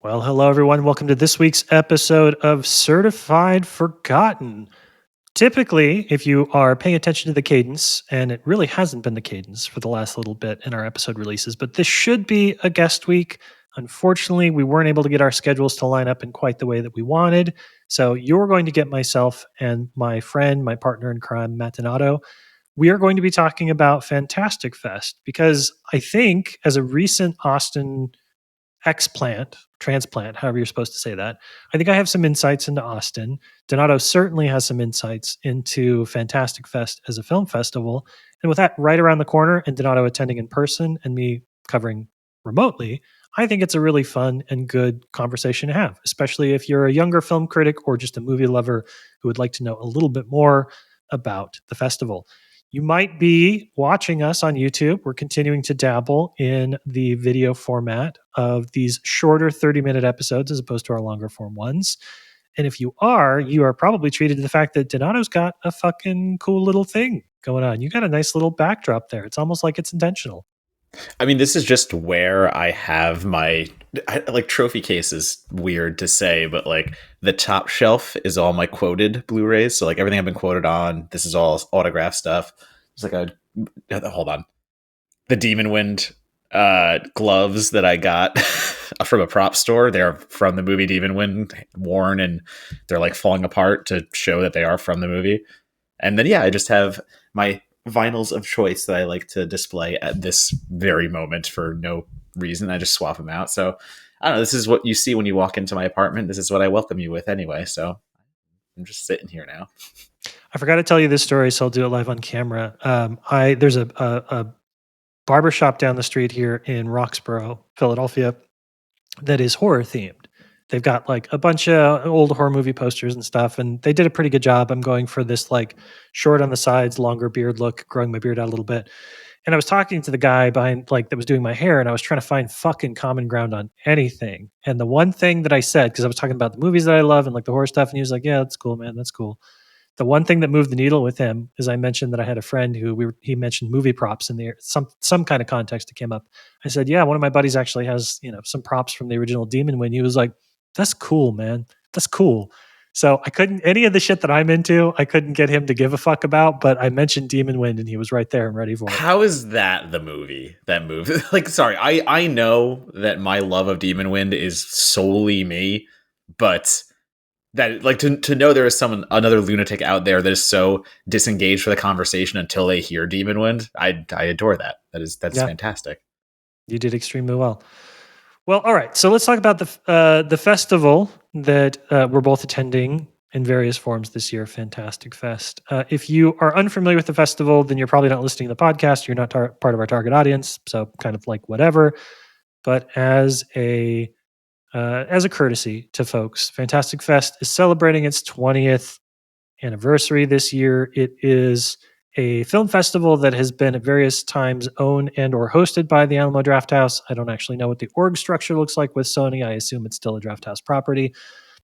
Well, hello everyone. Welcome to this week's episode of Certified Forgotten. Typically, if you are paying attention to the cadence, and it really hasn't been the cadence for the last little bit in our episode releases, but this should be a guest week. Unfortunately, we weren't able to get our schedules to line up in quite the way that we wanted. So you're going to get myself and my friend, my partner in crime, Matt Donato. We are going to be talking about Fantastic Fest because I think as a recent Austin transplant, however you're supposed to say that. I think I have some insights into Austin. Donato certainly has some insights into Fantastic Fest as a film festival. And with that right around the corner and Donato attending in person and me covering remotely, I think it's a really fun and good conversation to have, especially if you're a younger film critic or just a movie lover who would like to know a little bit more about the festival. You might be watching us on YouTube. We're continuing to dabble in the video format of these shorter 30-minute episodes as opposed to our longer form ones. And if you are probably treated to the fact that Donato's got a fucking cool little thing going on. You got a nice little backdrop there. It's almost like it's intentional. I mean, this is just where I have like trophy case is weird to say, but like the top shelf is all my quoted Blu-rays. So like everything I've been quoted on, this is all autograph stuff. It's like hold on, the Demon Wind gloves that I got from a prop store. They're from the movie Demon Wind, worn, and they're like falling apart to show that they are from the movie. And then I just have my vinyls of choice that I like to display at this very moment for no reason. I just swap them out. So I don't know. This is what you see when you walk into my apartment. This is what I welcome you with anyway. So I'm just sitting here now. I forgot to tell you this story, so I'll do it live on camera. There's a barber shop down the street here in Roxborough, Philadelphia, that is horror themed. They've got like a bunch of old horror movie posters and stuff, and they did a pretty good job. I'm going for this like short on the sides, longer beard look, growing my beard out a little bit. And I was talking to the guy behind that was doing my hair, and I was trying to find fucking common ground on anything. And the one thing that I said, because I was talking about the movies that I love and like the horror stuff, and he was like, "Yeah, that's cool, man. That's cool." The one thing that moved the needle with him is I mentioned that I had a friend who he mentioned movie props in there, some kind of context that came up. I said, "Yeah, one of my buddies actually has, some props from the original Demon Wind." He was like, "That's cool, man. That's cool." So I couldn't any of the shit that I'm into, I couldn't get him to give a fuck about, but I mentioned Demon Wind and he was right there and ready for it. How is that the movie? That movie? Like, sorry, I know that my love of Demon Wind is solely me, but that like to know there is another lunatic out there that is so disengaged for the conversation until they hear Demon Wind. I adore that. That's Yeah, fantastic. you did extremely well. Well, all right. So let's talk about the festival that we're both attending in various forms this year, Fantastic Fest. If you are unfamiliar with the festival, then you're probably not listening to the podcast. You're not part of our target audience, so kind of like whatever. But as a courtesy to folks, Fantastic Fest is celebrating its 20th anniversary this year. It is a film festival that has been at various times owned and or hosted by the Alamo Drafthouse. I don't actually know what the org structure looks like with Sony. I assume it's still a Drafthouse property,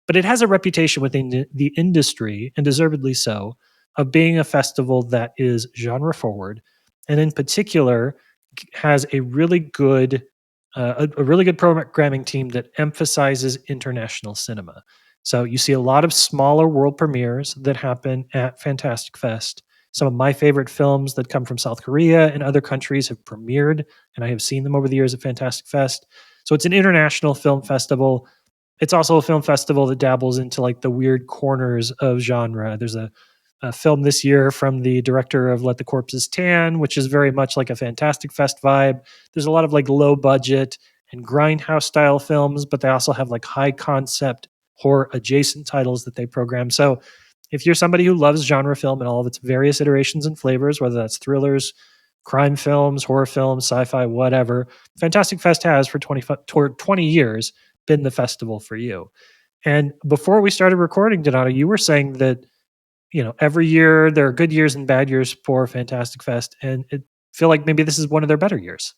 but it has a reputation within the industry, and deservedly so, of being a festival that is genre forward, and in particular has a really good programming team that emphasizes international cinema. So you see a lot of smaller world premieres that happen at Fantastic Fest. Some of my favorite films that come from South Korea and other countries have premiered, and I have seen them over the years at Fantastic Fest. So it's an international film festival. It's also a film festival that dabbles into like the weird corners of genre. There's a film this year from the director of Let the Corpses Tan, which is very much like a Fantastic Fest vibe. There's a lot of like low budget and grindhouse style films, but they also have like high concept horror adjacent titles that they program. So if you're somebody who loves genre film and all of its various iterations and flavors, whether that's thrillers, crime films, horror films, sci-fi, whatever, Fantastic Fest has for 20 years been the festival for you. And before we started recording, Donato, you were saying that every year there are good years and bad years for Fantastic Fest, and I feel like maybe this is one of their better years.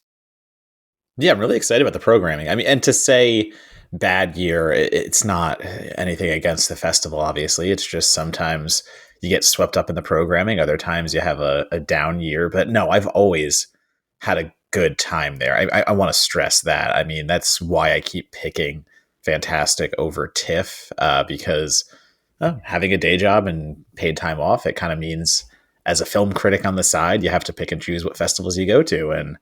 Yeah, I'm really excited about the programming. I mean, and to say bad year, it's not anything against the festival, obviously. It's just sometimes you get swept up in the programming. Other times you have a down year. But no, I've always had a good time there. I want to stress that. I mean, that's why I keep picking Fantastic over TIFF because having a day job and paid time off, it kind of means as a film critic on the side, you have to pick and choose what festivals you go to. And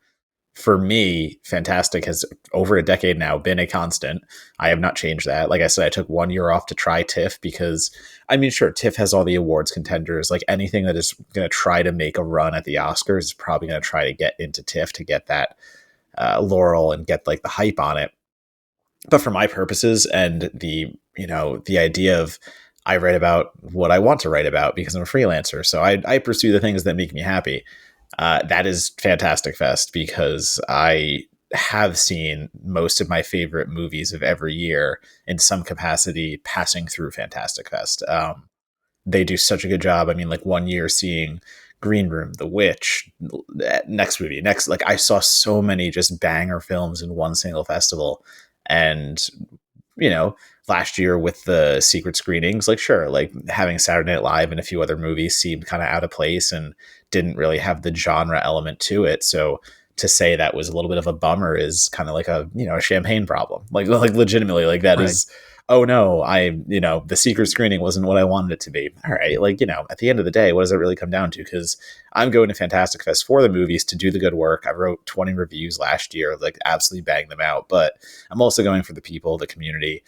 for me, Fantastic has over a decade now been a constant. I have not changed that. Like I said, I took 1 year off to try TIFF because, I mean, sure, TIFF has all the awards contenders. Like anything that is going to try to make a run at the Oscars is probably going to try to get into TIFF to get that laurel and get like the hype on it. But for my purposes and the idea of I write about what I want to write about because I'm a freelancer, so I pursue the things that make me happy. That is Fantastic Fest because I have seen most of my favorite movies of every year in some capacity passing through Fantastic Fest. They do such a good job. I mean, like 1 year seeing Green Room, The Witch, next movie, next, like I saw so many just banger films in one single festival. And, you know, last year with the secret screenings, like, sure, like having Saturday Night Live and a few other movies seemed kind of out of place and didn't really have the genre element to it. So to say that was a little bit of a bummer is kind of like a champagne problem. Like legitimately, like that Right. is, oh no, the secret screening wasn't what I wanted it to be. All right. Like, at the end of the day, what does it really come down to? Because I'm going to Fantastic Fest for the movies to do the good work. I wrote 20 reviews last year, like absolutely bang them out. But I'm also going for the people, the community,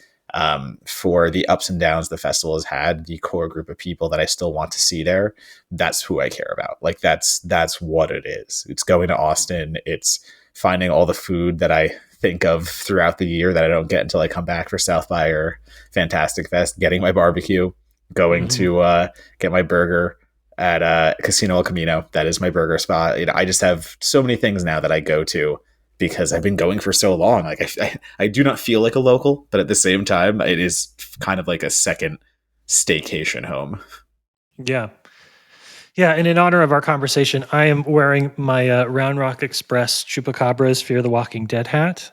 for the ups and downs the festival has had, the core group of people that I still want to see there. That's who I care about. Like that's what it is. It's going to Austin. It's finding all the food that I think of throughout the year that I don't get until I come back for South by or Fantastic Fest, getting my barbecue, going Mhm. to get my burger at Casino El Camino. That is my burger spot. I just have so many things now that I go to because I've been going for so long. Like I do not feel like a local, but at the same time, it is kind of like a second staycation home. Yeah. Yeah, and in honor of our conversation, I am wearing my Round Rock Express Chupacabra's Fear the Walking Dead hat,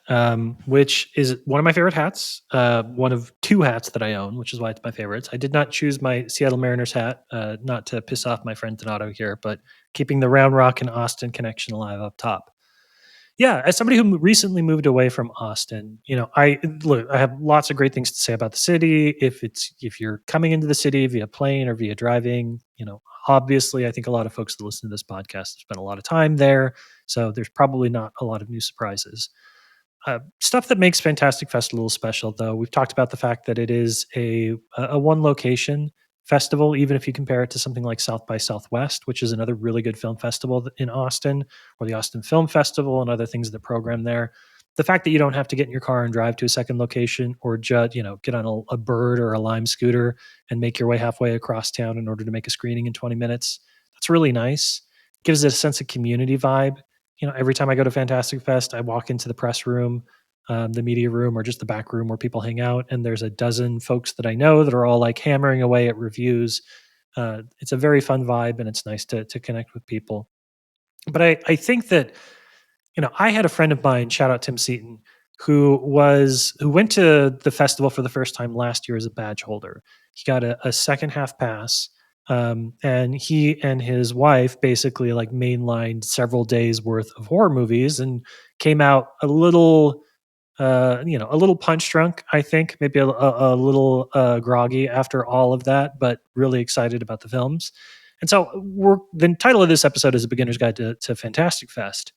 which is one of my favorite hats, one of two hats that I own, which is why it's my favorites. I did not choose my Seattle Mariners hat, not to piss off my friend Donato here, but keeping the Round Rock and Austin connection alive up top. Yeah, as somebody who recently moved away from Austin, I have lots of great things to say about the city. If you're coming into the city via plane or via driving, obviously I think a lot of folks that listen to this podcast spend a lot of time there, so there's probably not a lot of new surprises. Stuff that makes Fantastic Fest a little special, though, we've talked about the fact that it is a one location festival, even if you compare it to something like South by Southwest, which is another really good film festival in Austin, or the Austin Film Festival and other things that program there. The fact that you don't have to get in your car and drive to a second location, or just get on a bird or a Lime scooter and make your way halfway across town in order to make a screening in 20 minutes, that's really nice. Gives it a sense of community vibe. Every time I go to Fantastic Fest, I walk into the press room, the media room, or just the back room where people hang out, and there's a dozen folks that I know that are all like hammering away at reviews. It's a very fun vibe, and it's nice to connect with people. But I think that I had a friend of mine, shout out Tim Seaton, who went to the festival for the first time last year as a badge holder. He got a second half pass, and he and his wife basically like mainlined several days worth of horror movies and came out a little punch drunk, I think, maybe a little groggy after all of that, but really excited about the films. And so the title of this episode is A Beginner's Guide to Fantastic Fest.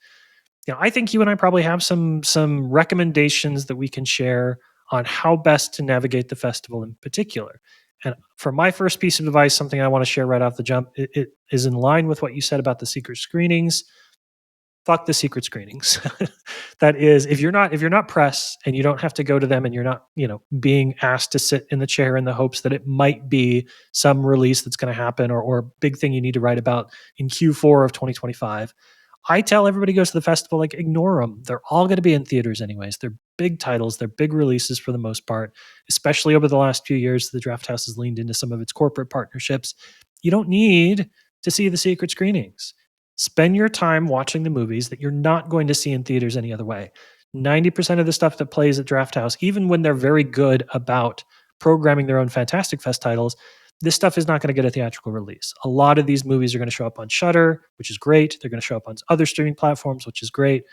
I think you and I probably have some recommendations that we can share on how best to navigate the festival in particular. And for my first piece of advice, something I want to share right off the jump, it is in line with what you said about the secret screenings. Fuck the secret screenings. That is, if you're not press and you don't have to go to them and you're not being asked to sit in the chair in the hopes that it might be some release that's going to happen, or big thing you need to write about in Q4 of 2025. I tell everybody who goes to the festival, like, ignore them. They're all going to be in theaters anyways. They're big titles. They're big releases for the most part, especially over the last few years. The Draft House has leaned into some of its corporate partnerships. You don't need to see the secret screenings. Spend your time watching the movies that you're not going to see in theaters any other way. 90% of the stuff that plays at Draft House, even when they're very good about programming their own Fantastic Fest titles, this stuff is not going to get a theatrical release. A lot of these movies are going to show up on Shudder, which is great. They're going to show up on other streaming platforms, which is great.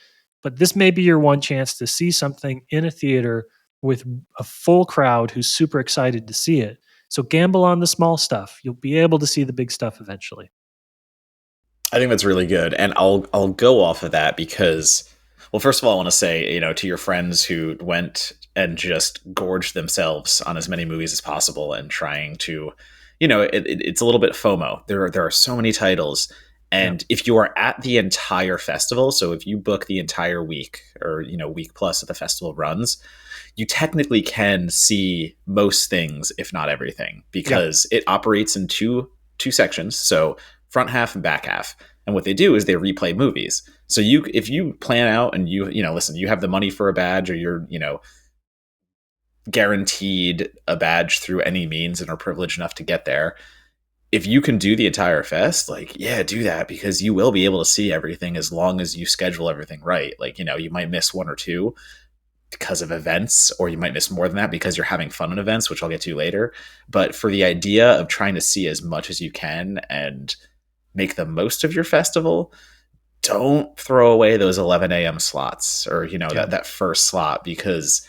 But this may be your one chance to see something in a theater with a full crowd who's super excited to see it. So gamble on the small stuff. You'll be able to see the big stuff eventually. I think that's really good, and I'll go off of that because, well, first of all, I want to say, to your friends who went and just gorged themselves on as many movies as possible and trying to, it's a little bit FOMO. There are so many titles, Yeah. and if you are at the entire festival, so if you book the entire week or week plus that the festival runs, you technically can see most things, if not everything, Yeah. because it operates in two sections. So front half and back half. And what they do is they replay movies. So if you plan out and listen, you have the money for a badge, or you're, guaranteed a badge through any means and are privileged enough to get there. If you can do the entire fest, like, yeah, do that, because you will be able to see everything as long as you schedule everything right. Like, you might miss one or two because of events, or you might miss more than that because you're having fun in events, which I'll get to later. But for the idea of trying to see as much as you can and make the most of your festival, don't throw away those 11 a.m. slots, or Yeah. that first slot, because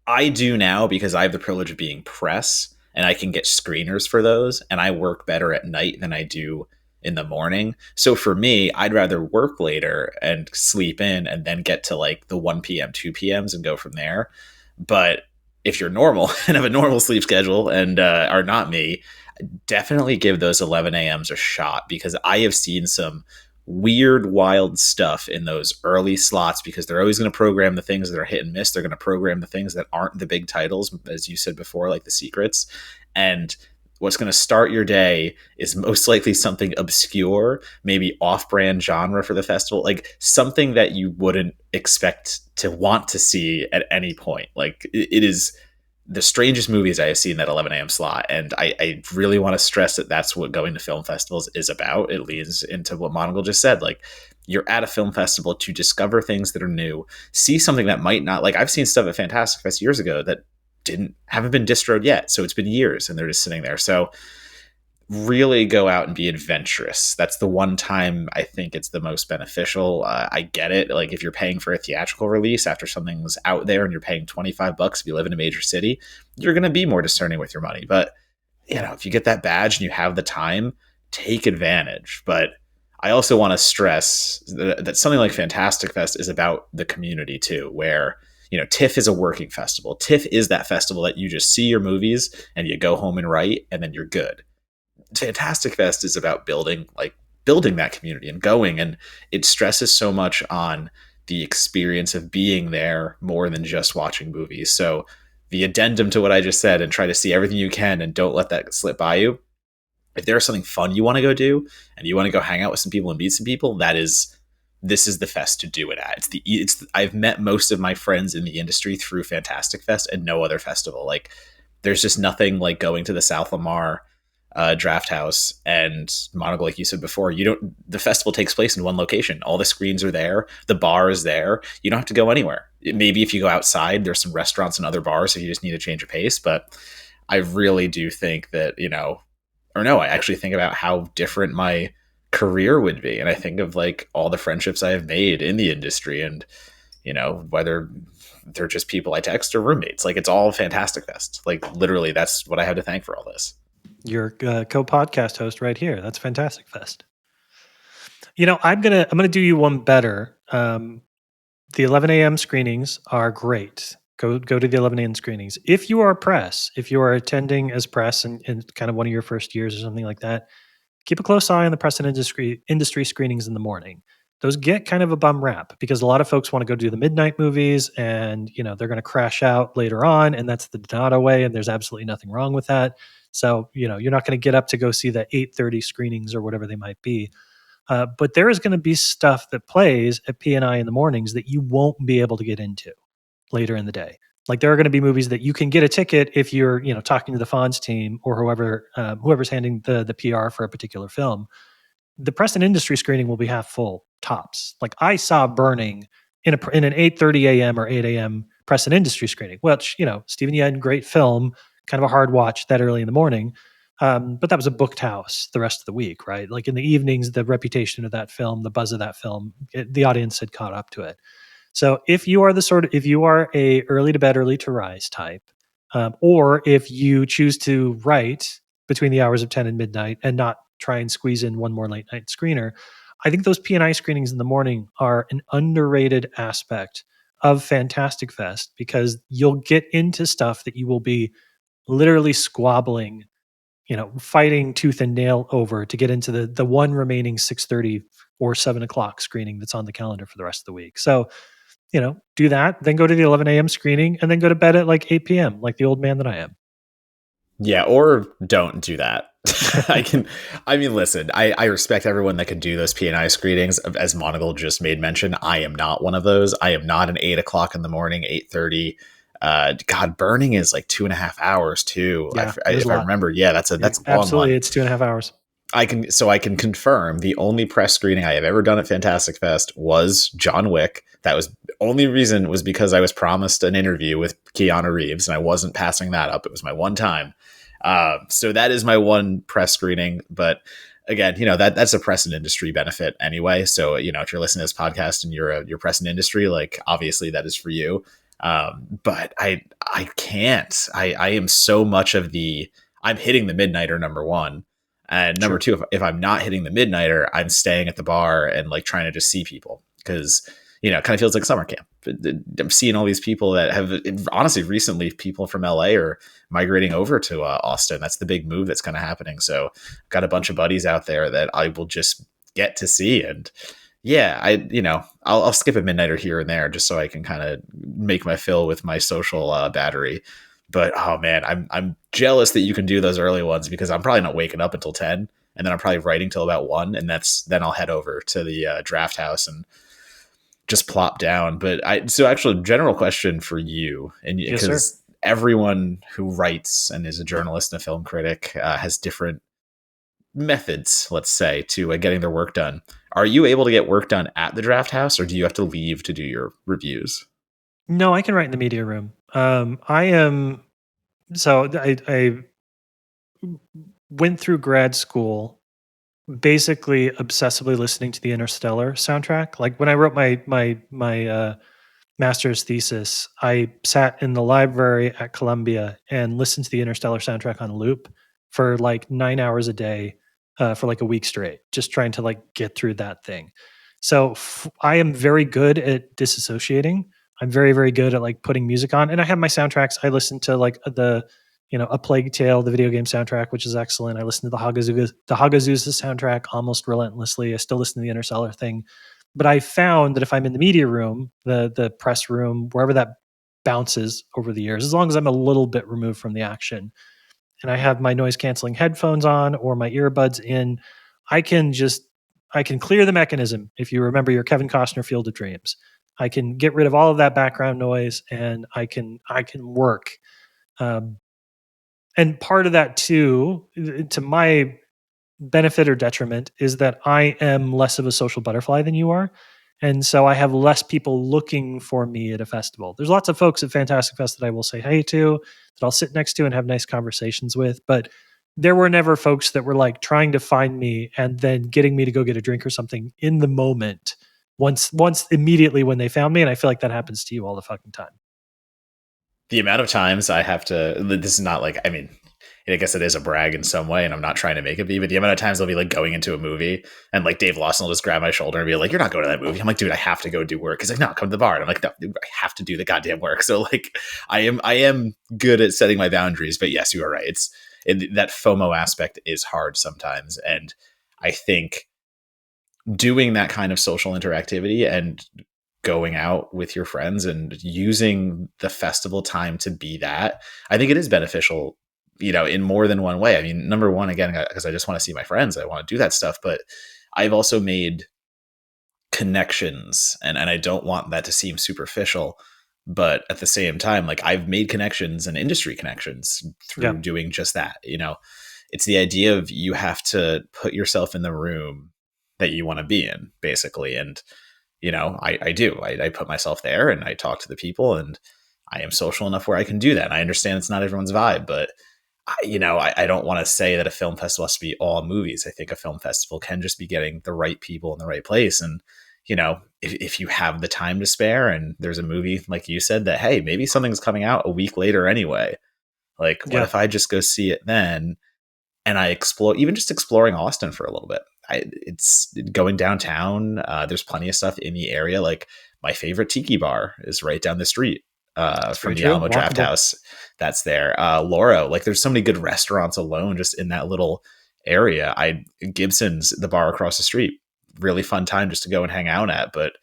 I do now, because I have the privilege of being press and I can get screeners for those, and I work better at night than I do in the morning. So for me, I'd rather work later and sleep in and then get to like the 1 p.m., 2 p.m.s and go from there. But if you're normal and have a normal sleep schedule and are not me, definitely give those 11 a.m.s a shot, because I have seen some weird, wild stuff in those early slots, because they're always going to program the things that are hit and miss. They're going to program the things that aren't the big titles, as you said before, like the secrets. And what's going to start your day is most likely something obscure, maybe off-brand genre for the festival, like something that you wouldn't expect to want to see at any point. Like, it is the strangest movies I have seen that 11 a.m. slot. And I really want to stress that that's what going to film festivals is about. It leads into what Monagle just said. Like, you're at a film festival to discover things that are new, see something that might not, like, I've seen stuff at Fantastic Fest years ago that haven't been distroed yet. So it's been years and they're just sitting there. So really go out and be adventurous. That's the one time I think it's the most beneficial. I get it. Like, if you're paying for a theatrical release after something's out there and you're paying $25 if you live in a major city, you're going to be more discerning with your money. But, if you get that badge and you have the time, take advantage. But I also want to stress that something like Fantastic Fest is about the community too, where, TIFF is a working festival. TIFF is that festival that you just see your movies and you go home and write and then you're good. Fantastic Fest is about building that community and going, and it stresses so much on the experience of being there more than just watching movies. So the addendum to what I just said, and try to see everything you can and don't let that slip by you. If there's something fun you want to go do and you want to go hang out with some people and meet some people, this is the fest to do it at. I've met most of my friends in the industry through Fantastic Fest and no other festival. Like, there's just nothing like going to the South Lamar Draft House and Monagle, like you said before. The festival takes place in one location. All the screens are there. The bar is there. You don't have to go anywhere. Maybe if you go outside, there's some restaurants and other bars if you just need a change of pace. But I really do think that, I actually think about how different my career would be. And I think of like all the friendships I have made in the industry, and, whether they're just people I text or roommates, like, it's all Fantastic Fest. Like, literally, that's what I have to thank for all this. Your co-podcast host right here. That's Fantastic Fest. I'm gonna do you one better. The 11 a.m. screenings are great. Go to the 11 a.m. screenings. If you are press, if you are attending as press in kind of one of your first years or something like that, keep a close eye on the press and industry screenings in the morning. Those get kind of a bum rap because a lot of folks want to go do the midnight movies, and they're going to crash out later on, and that's the Donato way, and there's absolutely nothing wrong with that. So you're not going to get up to go see the 8:30 screenings or whatever they might be. But there is going to be stuff that plays at P&I in the mornings that you won't be able to get into later in the day. Like, there are going to be movies that you can get a ticket if you're talking to the Fonz team or whoever's handling the PR for a particular film. The press and industry screening will be half full tops. Like, I saw Burning in an 8:30 a.m. or 8 a.m. press and industry screening, which Stephen Yen, great film, kind of a hard watch that early in the morning. But that was a booked house the rest of the week, right? Like, in the evenings, the reputation of that film, the buzz of that film, the audience had caught up to it. So if you are a early to bed, early to rise type, or if you choose to write between the hours of 10 and midnight and not try and squeeze in one more late night screener, I think those P&I screenings in the morning are an underrated aspect of Fantastic Fest because you'll get into stuff that you will be literally squabbling, fighting tooth and nail over to get into the one remaining 6:30 or 7 o'clock screening that's on the calendar for the rest of the week. So, do that, then go to the 11 a.m. screening, and then go to bed at like 8 p.m., like the old man that I am. Yeah, or don't do that. I mean, listen, I respect everyone that can do those P&I screenings. As Monagle just made mention, I am not one of those. I am not an 8 o'clock in the morning, 8:30. God, burning is like 2.5 hours too. Yeah, it was a If I lot. remember, yeah, Yeah, that's a long absolutely. one. It's 2.5 hours. I can confirm the only press screening I have ever done at Fantastic Fest was John Wick. That was only reason was because I was promised an interview with Keanu Reeves and I wasn't passing that up. It was my one time. So that is my one press screening. But again, that's a press and industry benefit anyway. So if you're listening to this podcast and you're press and industry, like obviously that is for you. But I can't. I am so much of I'm hitting the midnighter number one. And number Sure. two, if I'm not hitting the midnighter, I'm staying at the bar and like trying to just see people because it kind of feels like summer camp. I'm seeing all these people that have honestly recently people from LA are migrating over to Austin. That's the big move that's kind of happening. So I've got a bunch of buddies out there that I will just get to see. And yeah, I'll skip a midnighter here and there just so I can kind of make my fill with my social battery. But oh man, I'm jealous that you can do those early ones because I'm probably not waking up until 10, and then I'm probably writing till about 1, and then I'll head over to the draft house and just plop down. But so actually, general question for you, and Yes, sir. because everyone who writes and is a journalist and a film critic has different methods, let's say, to getting their work done. Are you able to get work done at the draft house, or do you have to leave to do your reviews? No, I can write in the media room. I am so I went through grad school basically obsessively listening to the Interstellar soundtrack. Like when I wrote my master's thesis, I sat in the library at Columbia and listened to the Interstellar soundtrack on loop for like 9 hours a day for like a week straight, just trying to like get through that thing. So I am very good at disassociating. I'm very, very good at like putting music on, and I have my soundtracks. I listen to like A Plague Tale, the video game soundtrack, which is excellent. I listen to the Hagazusa soundtrack almost relentlessly. I still listen to the Interstellar thing. But I found that if I'm in the media room, the press room, wherever that bounces over the years, as long as I'm a little bit removed from the action and I have my noise canceling headphones on or my earbuds in, I can just I can clear the mechanism. If you remember your Kevin Costner Field of Dreams, I can get rid of all of that background noise and I can work. Um, and part of that too, to my benefit or detriment, is that I am less of a social butterfly than you are. And so I have less people looking for me at a festival. There's lots of folks at Fantastic Fest that I will say hey to, that I'll sit next to and have nice conversations with. But there were never folks that were like trying to find me and then getting me to go get a drink or something in the moment once immediately when they found me. And I feel like that happens to you all the fucking time. The amount of times I have to, this is not like, I mean, I guess it is a brag in some way, and I'm not trying to make it be, but the amount of times I'll be like going into a movie and like Dave Lawson will just grab my shoulder and be like, "You're not going to that movie." I'm like, "Dude, I have to go do work." He's like, "No, come to the bar." And I'm like, "No, dude, I have to do the goddamn work." So like, I am good at setting my boundaries, but yes, you are right. That FOMO aspect is hard sometimes, and I think doing that kind of social interactivity and going out with your friends and using the festival time to be that, I think it is beneficial, in more than one way. I mean, number one, again, because I just want to see my friends, I want to do that stuff, but I've also made connections, and I don't want that to seem superficial, but at the same time, like I've made connections and industry connections Yeah. through doing just that. It's the idea of you have to put yourself in the room that you want to be in, basically. And I do. I put myself there and I talk to the people, and I am social enough where I can do that. And I understand it's not everyone's vibe, but I don't want to say that a film festival has to be all movies. I think a film festival can just be getting the right people in the right place. And, if you have the time to spare and there's a movie like you said that, hey, maybe something's coming out a week later anyway. Like, what Yeah, if I just go see it then and I explore, even just exploring Austin for a little bit. It's going downtown. There's plenty of stuff in the area. Like my favorite tiki bar is right down the street that's very from the true. Alamo Draft Walkable. House. That's there. Loro, like there's so many good restaurants alone just in that little area. Gibson's, the bar across the street, really fun time just to go and hang out at. But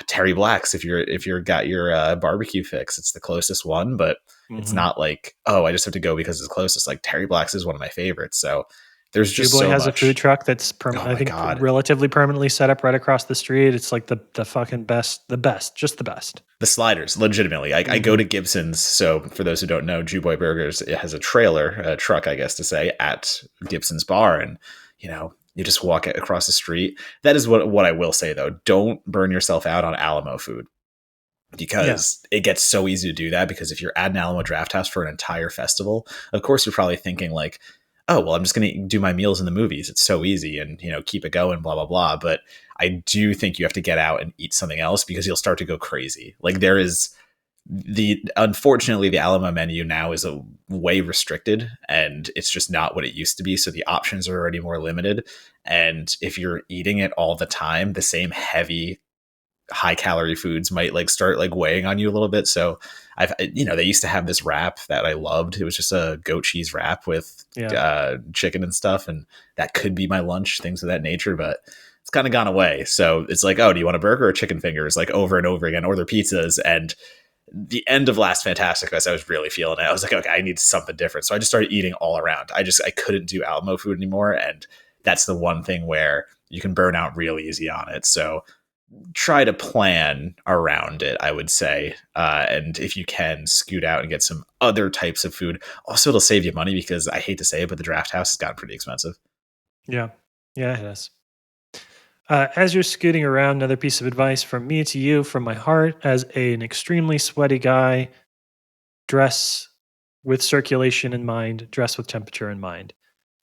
Terry Black's, if you're got your barbecue fix, it's the closest one, but it's Hmm. not like, oh, I just have to go because it's closest. Like Terry Black's is one of my favorites. So there's just Jewboy so has a food much. truck that's Oh I my think god, relatively permanently set up right across the street. It's like the fucking best, the best, just the best. the sliders, legitimately. I go Hmm. to Gibson's. So for those who don't know, Jewboy Burgers, it has a trailer, a truck, I guess to say, at Gibson's bar, and you just walk it across the street. That is what I will say though. Don't burn yourself out on Alamo food, Yeah, because it gets so easy to do that. Because if you're at an Alamo Draft House for an entire festival, of course you're probably thinking like, oh, well, I'm just going to do my meals in the movies. It's so easy and, keep it going, blah, blah, blah. But I do think you have to get out and eat something else because you'll start to go crazy. Like there is unfortunately, the Alamo menu now is a way restricted and it's just not what it used to be. So the options are already more limited. And if you're eating it all the time, the same heavy high calorie foods might like start like weighing on you a little bit. So they used to have this wrap that I loved. It was just a goat cheese wrap with yeah, chicken and stuff. And that could be my lunch, things of that nature, but it's kind of gone away. So it's like, oh, do you want a burger or chicken fingers? Like over and over again, or their pizzas. And the end of last Fantastic Fest, I was really feeling it. I was like, okay, I need something different. So I just started eating all around. I couldn't do Alamo food anymore. And that's the one thing where you can burn out real easy on it. So try to plan around it, I would say. And if you can, scoot out and get some other types of food. Also, it'll save you money because I hate to say it, but the draft house has gotten pretty expensive. yeah, yeah. It is. As you're scooting around, another piece of advice from me to you, from my heart, as an extremely sweaty guy, dress with circulation in mind, dress with temperature in mind.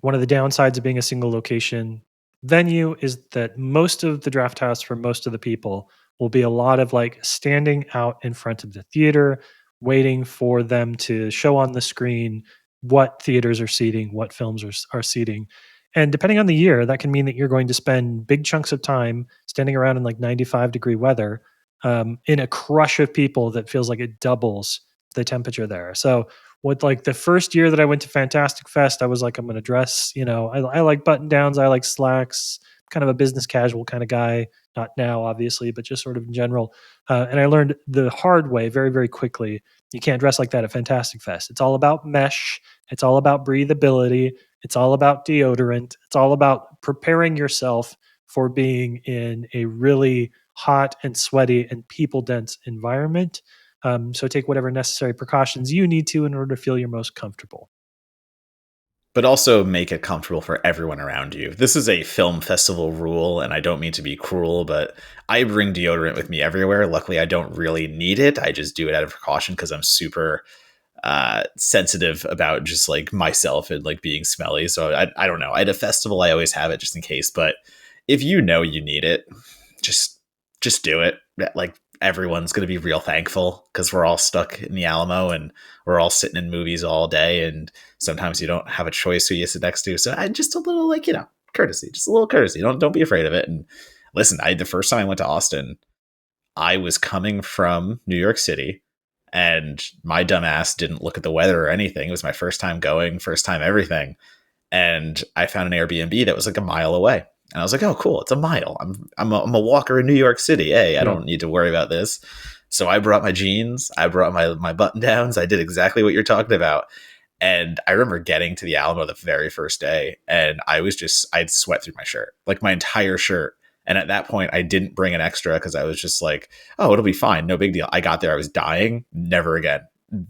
One of the downsides of being a single location venue is that most of the draft house for most of the people will be a lot of like standing out in front of the theater, waiting for them to show on the screen what theaters are seating, what films are seating. And depending on the year, that can mean that you're going to spend big chunks of time standing around in like 95-degree weather in a crush of people that feels like it doubles the temperature there. So with like the first year that I went to Fantastic Fest, I was like, I'm going to dress, I like button downs. I like slacks, kind of a business casual kind of guy. Not now, obviously, but just sort of in general. And I learned the hard way very, very quickly. You can't dress like that at Fantastic Fest. It's all about mesh. It's all about breathability. It's all about deodorant. It's all about preparing yourself for being in a really hot and sweaty and people dense environment. So take whatever necessary precautions you need to in order to feel your most comfortable. But also make it comfortable for everyone around you. This is a film festival rule, and I don't mean to be cruel, but I bring deodorant with me everywhere. Luckily, I don't really need it. I just do it out of precaution because I'm super sensitive about just like myself and like being smelly. So I don't know. At a festival, I always have it just in case. But if you know you need it, just just do it. Like everyone's going to be real thankful because we're all stuck in the Alamo and we're all sitting in movies all day, and sometimes you don't have a choice who you sit next to. So I just a little like courtesy, just a little courtesy. Don't be afraid of it. And listen, the first time I went to Austin, I was coming from New York City and my dumb ass didn't look at the weather or anything. It was my first time going, first time everything. And I found an Airbnb that was like a mile away. And I was like, oh, cool. It's a mile. I'm a walker in New York City. Hey, I Yeah. don't need to worry about this. So I brought my jeans. I brought my button downs. I did exactly what you're talking about. And I remember getting to the Alamo the very first day, and I'd sweat through my shirt, like my entire shirt. And at that point, I didn't bring an extra because I was just like, oh, it'll be fine. No big deal. I got there. I was dying. Never again.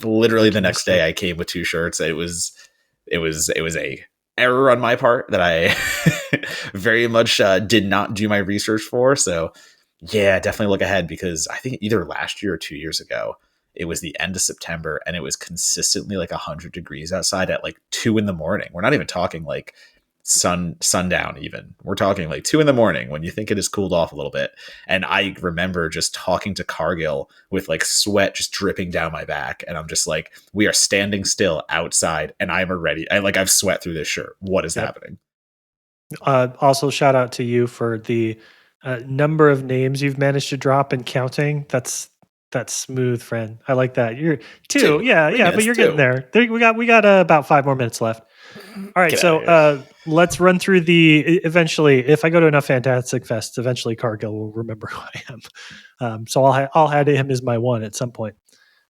Literally the Rookie next day, I mistake. came with two shirts. It was a error on my part that I very much did not do my research for. So yeah, definitely look ahead because I think either last year or 2 years ago, it was the end of September and it was consistently like 100 degrees outside at like 2 in the morning. We're not even talking like sundown. Even we're talking like 2 in the morning when you think it has cooled off a little bit. And I remember just talking to Cargill with like sweat just dripping down my back, and I'm just like, we are standing still outside, and I'm already I've sweat through this shirt. What is Yep. happening? Also, shout out to you for the number of names you've managed to drop and counting. That's smooth, friend. I like that. You're two, Two, yeah, three yeah, but minutes, you're getting two. there. We got about 5 more minutes left. All right, Get out so of here. let's run through the. Eventually, if I go to enough Fantastic Fests, eventually Cargill will remember who I am. So I'll add him as my one at some point.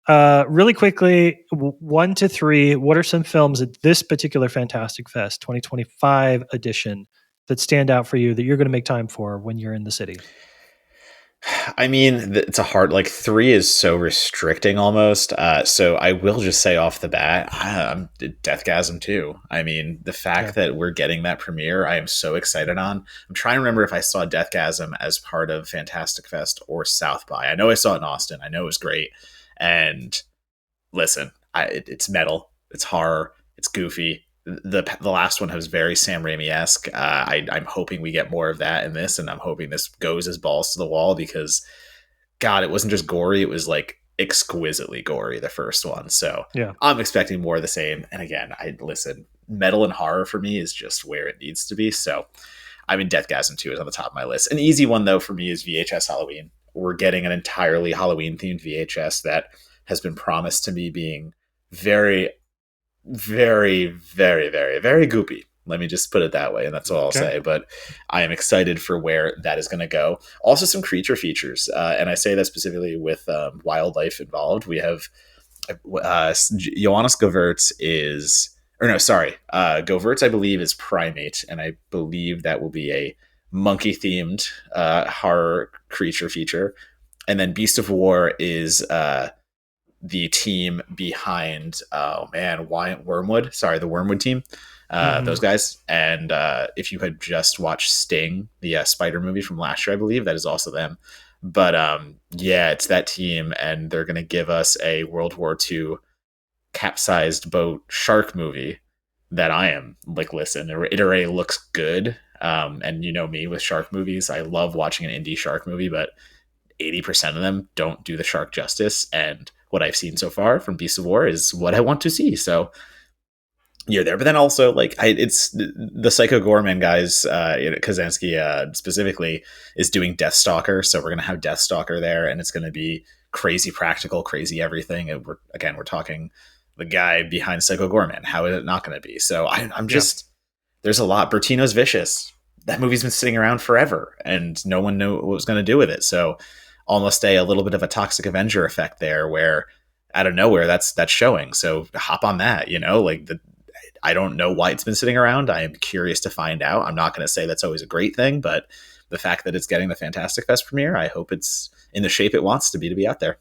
Really quickly, 1 to 3. What are some films at this particular Fantastic Fest 2025 edition that stand out for you that you're going to make time for when you're in the city? I mean, it's a hard, like, three is so restricting almost. So I will just say off the bat, I'm Deathgasm too. I mean, the Yeah, fact that we're getting that premiere, I am so excited on. I'm trying to remember if I saw Deathgasm as part of Fantastic Fest or South by. I know I saw it in Austin. I know it was great. And listen, it's metal, it's horror, it's goofy. The last one was very Sam Raimi esque. I'm hoping we get more of that in this, and I'm hoping this goes as balls to the wall because God, it wasn't just gory; it was like exquisitely gory. The first one, so yeah. I'm expecting more of the same. And again, I listen. Metal and horror for me is just where it needs to be. So I mean, Deathgasm 2 is on the top of my list. An easy one though for me is VHS Halloween. We're getting an entirely Halloween themed VHS that has been promised to me being very, very, very, very, very goopy. Let me just put it that way, and that's all I'll Okay. say. But I am excited for where that is going to go. Also, some creature features, and I say that specifically with wildlife involved. We have Johannes Govertz is, or no, sorry, Govertz I believe is primate, and I believe that will be a monkey themed horror creature feature. And then Beast of War is the team behind, oh man, Wormwood. Sorry, the Wormwood team. Those Hmm. guys. And if you had just watched Sting, the Spider movie from last year, I believe that is also them. But yeah, it's that team, and they're going to give us a World War II capsized boat shark movie that I am like, listen, it already looks good. And you know me with shark movies, I love watching an indie shark movie, but 80% of them don't do the shark justice. And what I've seen so far from Beast of War is what I want to see. So you're there. But then also, like, it's the Psycho Gorman guys, Kazansky specifically, is doing Deathstalker. So we're going to have Deathstalker there, and it's going to be crazy practical, crazy everything. And we're talking the guy behind Psycho Gorman. How is it not going to be? So I'm Yeah. just, there's a lot. Bertino's Vicious. That movie's been sitting around forever, and no one knew what was going to do with it. So almost a little bit of a Toxic Avenger effect there, where out of nowhere that's showing. So hop on that, like I don't know why it's been sitting around. I am curious to find out. I'm not going to say that's always a great thing, but the fact that it's getting the Fantastic Fest premiere, I hope it's in the shape it wants to be out there.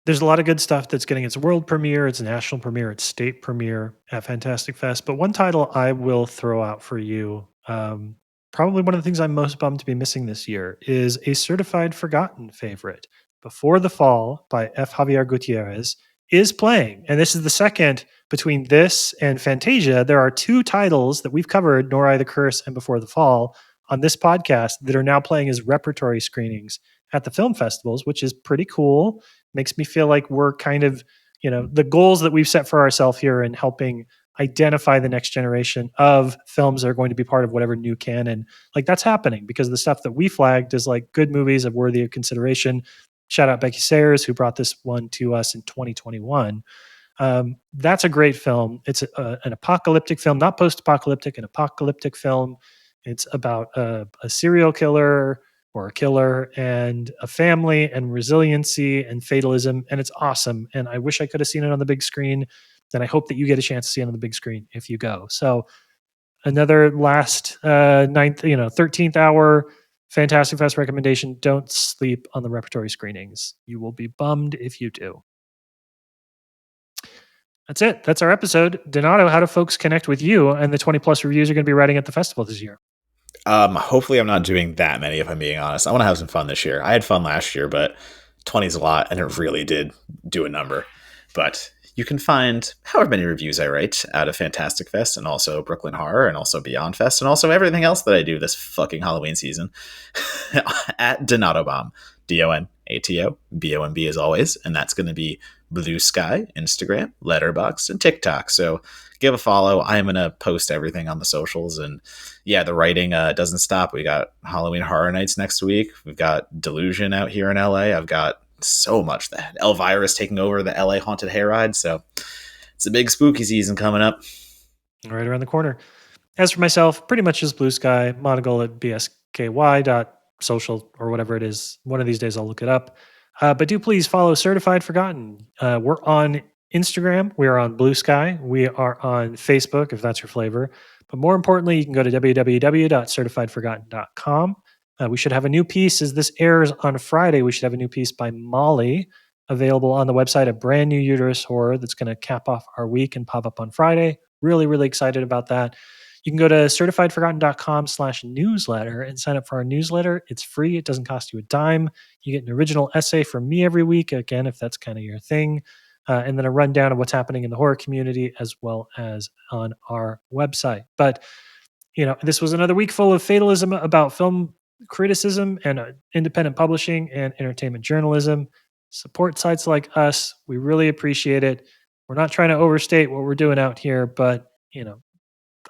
There's a lot of good stuff that's getting its world premiere, its national premiere, its state premiere at Fantastic Fest. But one title I will throw out for you, probably one of the things I'm most bummed to be missing this year, is a certified forgotten favorite. Before the Fall by F. Javier Gutierrez is playing. And this is the second between this and Fantasia. There are two titles that we've covered, Nor I the Curse and Before the Fall, on this podcast that are now playing as repertory screenings at the film festivals, which is pretty cool. Makes me feel like we're kind of, the goals that we've set for ourselves here in helping identify the next generation of films that are going to be part of whatever new canon. Like that's happening because the stuff that we flagged is like good movies of worthy of consideration. Shout out Becky Sayers, who brought this one to us in 2021. That's a great film. It's an apocalyptic film, not post-apocalyptic, an apocalyptic film. It's about a serial killer or a killer and a family and resiliency and fatalism, and it's awesome. And I wish I could have seen it on the big screen. And I hope that you get a chance to see it on the big screen if you go. So another last ninth, 13th hour Fantastic Fest recommendation: don't sleep on the repertory screenings. You will be bummed if you do. That's it. That's our episode. Donato, how do folks connect with you and the 20 plus reviews you're going to be writing at the festival this year? Hopefully I'm not doing that many, if I'm being honest. I want to have some fun this year. I had fun last year, but 20 is a lot, and it really did do a number. But you can find however many reviews I write out of Fantastic Fest and also Brooklyn Horror and also Beyond Fest and also everything else that I do this fucking Halloween season at Donato Bomb. DONATOBOMB as always. And that's going to be Blue Sky, Instagram, Letterboxd, and TikTok. So give a follow. I'm going to post everything on the socials. And yeah, the writing doesn't stop. We got Halloween Horror Nights next week. We've got Delusion out here in LA. I've got so much that Elvira is taking over the LA Haunted Hayride. So it's a big spooky season coming up. Right around the corner. As for myself, pretty much just Blue Sky, Monagle at bsky.social or whatever it is. One of these days I'll look it up. But do please follow Certified Forgotten. We're on Instagram. We are on Blue Sky. We are on Facebook, if that's your flavor. But more importantly, you can go to www.certifiedforgotten.com. We should have a new piece as this airs on Friday. We should have a new piece by Molly available on the website, a brand new uterus horror that's going to cap off our week and pop up on Friday. Really, really excited about that. You can go to certifiedforgotten.com/newsletter and sign up for our newsletter. It's free. It doesn't cost you a dime. You get an original essay from me every week, again, if that's kind of your thing, and then a rundown of what's happening in the horror community as well as on our website. But, this was another week full of fatalism about film criticism and independent publishing and entertainment journalism. Support sites like us. We really appreciate it. We're not trying to overstate what we're doing out here, but,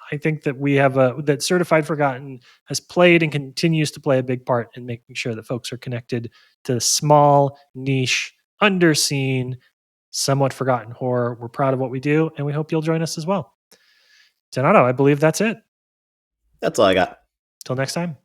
I think that we have that Certified Forgotten has played and continues to play a big part in making sure that folks are connected to small, niche, underseen, somewhat forgotten horror. We're proud of what we do, and we hope you'll join us as well. Donato, I believe that's it. That's all I got. Till next time.